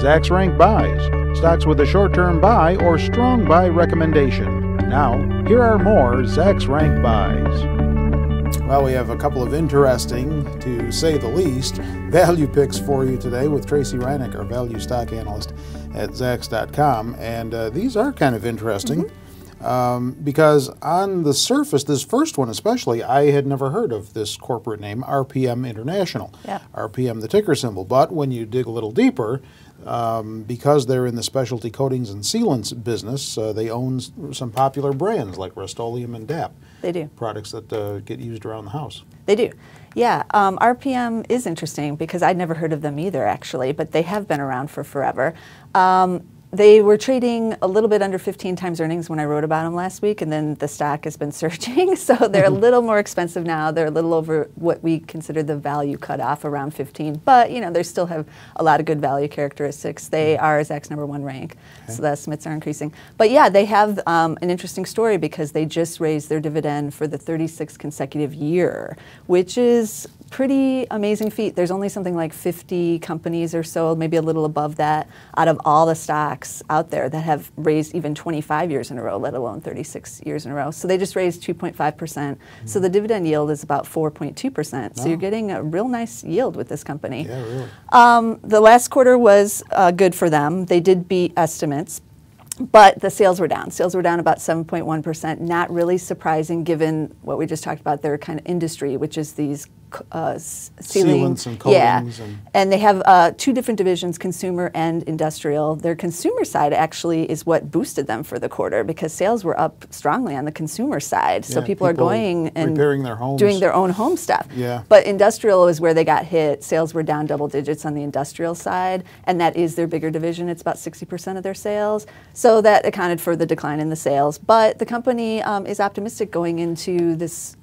Zacks Rank Buys, stocks with a short-term buy or strong buy recommendation. Now, here are more Zacks Rank Buys. Well, we have a couple of interesting, to say the least, value picks for you today with Tracy Reinick, our value stock analyst at Zacks.com. And these are kind of interesting. Because on the surface, this first one especially, I had never heard of this corporate name, RPM International. Yeah. RPM, the ticker symbol. But when you dig a little deeper, because they're in the specialty coatings and sealants business, they own some popular brands like Rust-Oleum and DAP. They do. Products that get used around the house. They do. Yeah, RPM is interesting because I'd never heard of them either, actually, but they have been around for forever. They were trading a little bit under 15 times earnings when I wrote about them last week, and then the stock has been surging, so they're a little more expensive now. They're a little over what we consider the value cutoff, around 15, but you know, they still have a lot of good value characteristics. They are Zacks #1 rank, so the estimates are increasing. But yeah, they have an interesting story because they just raised their dividend for the 36th consecutive year, which is pretty amazing feat. There's only something like 50 companies or so, maybe a little above that, out of all the stocks out there that have raised even 25 years in a row, let alone 36 years in a row. So they just raised 2.5%. So the dividend yield is about 4.2%. So you're getting a real nice yield with this company. Yeah, really. The last quarter was good for them. They did beat estimates. But the sales were down. Sales were down about 7.1%. Not really surprising given what we just talked about, their kind of industry, which is these sealants and coatings. Yeah. And they have two different divisions, consumer and industrial. Their consumer side actually is what boosted them for the quarter because sales were up strongly on the consumer side. So people are going and repairing their homes, doing their own home stuff. Yeah. But industrial is where they got hit. Sales were down double digits on the industrial side, and that is their bigger division. It's about 60% of their sales. So that accounted for the decline in the sales. But the company is optimistic going into this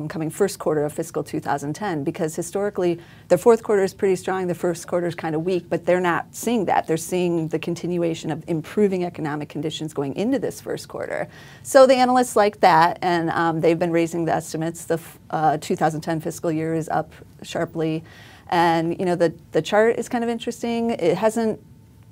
coming first quarter of fiscal 2010 because historically their fourth quarter is pretty strong, the first quarter is kind of weak, but they're not seeing that. They're seeing the continuation of improving economic conditions going into this first quarter. So the analysts like that, and they've been raising the estimates. The 2010 fiscal year is up sharply, and you know the chart is kind of interesting. It hasn't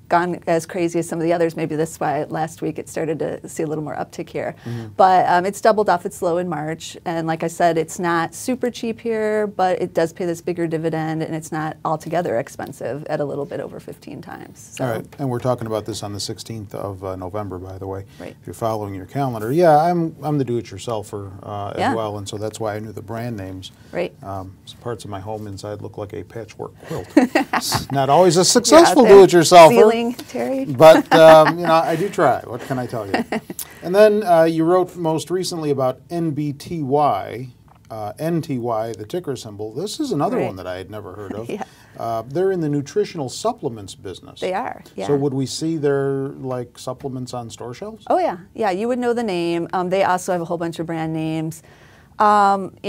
gone as crazy as some of the others. Maybe that's why last week it started to see a little more uptick here. But it's doubled off its low in March. And like I said, it's not super cheap here, but it does pay this bigger dividend, and it's not altogether expensive at a little bit over 15 times. So. All right, and we're talking about this on the 16th of November, by the way. Right. If you're following your calendar. Yeah, I'm the do-it-yourselfer as well, and so that's why I knew the brand names. Right. Some parts of my home inside look like a patchwork quilt. It's not always a successful do-it-yourselfer. Terry. But, you know, I do try. What can I tell you? And then you wrote most recently about NTY, NTY, the ticker symbol. This is another one that I had never heard of. Yeah. They're in the nutritional supplements business. They are, yeah. So would we see their, like, supplements on store shelves? Oh, yeah. Yeah, you would know the name. They also have a whole bunch of brand names. You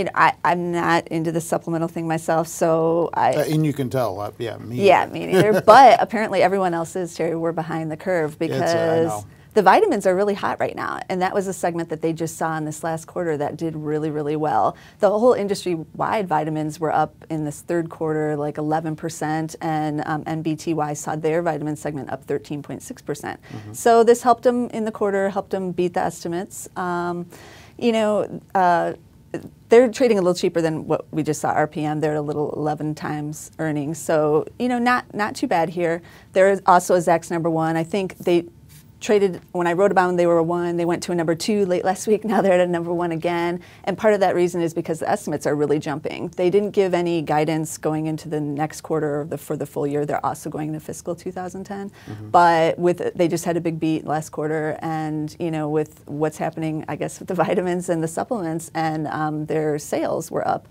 know, I'm not into the supplemental thing myself, so and you can tell, yeah, me. Yeah, me neither. But apparently everyone else is, Terry. We're behind the curve because the vitamins are really hot right now, and that was a segment that they just saw in this last quarter that did really, really well. The whole industry-wide vitamins were up in this third quarter like 11%, and NBTY saw their vitamin segment up 13.6%. So this helped them in the quarter, helped them beat the estimates. You know. They're trading a little cheaper than what we just saw, RPM. They're a little 11 times earnings. So, you know, not too bad here. There is also a Zacks #1. I think they traded, when I wrote about them, they were a 1. They went to a #2 late last week. Now they're at a #1 again. And part of that reason is because the estimates are really jumping. They didn't give any guidance going into the next quarter for the full year. They're also going into fiscal 2010. But they just had a big beat last quarter. And, you know, with what's happening, I guess, with the vitamins and the supplements, and their sales were up.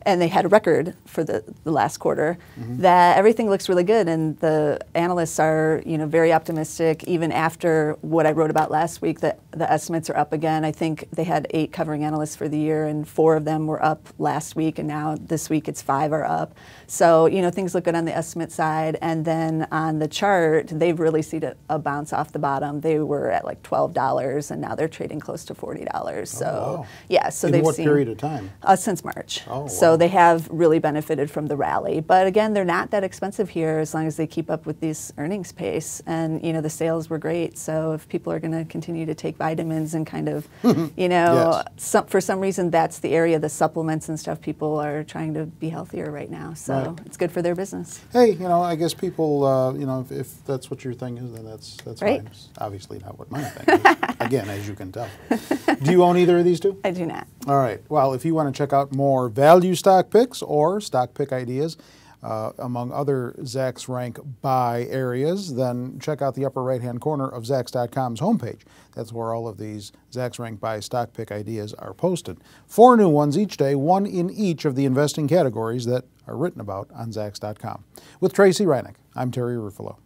And they had a record for the last quarter, that everything looks really good, and the analysts are, you know, very optimistic. Even after what I wrote about last week, that the estimates are up again. I think they had 8 covering analysts for the year, and 4 of them were up last week, and now this week it's 5 are up. So, you know, things look good on the estimate side. And then on the chart, they've really seen a bounce off the bottom. They were at like $12, and now they're trading close to $40. So, wow. yeah, so in they've what seen, period of time? Since March. Oh, wow. So they have really benefited from the rally. But again, they're not that expensive here as long as they keep up with these earnings pace. And, you know, the sales were great. So if people are going to continue to take vitamins and kind of, you know, for some reason that's the area, the supplements and stuff, people are trying to be healthier right now. So it's good for their business. Hey, you know, I guess people, you know, if that's what your thing is, then that's right. fine. It's obviously not what my thing is, again, as you can tell. Do you own either of these two? I do not. All right. Well, if you want to check out more value stock picks or stock pick ideas, among other Zacks Rank Buy areas, then check out the upper right-hand corner of Zacks.com's homepage. That's where all of these Zacks Rank Buy stock pick ideas are posted. 4 new ones each day, 1 in each of the investing categories that are written about on Zacks.com. With Tracy Reinick, I'm Terry Ruffalo.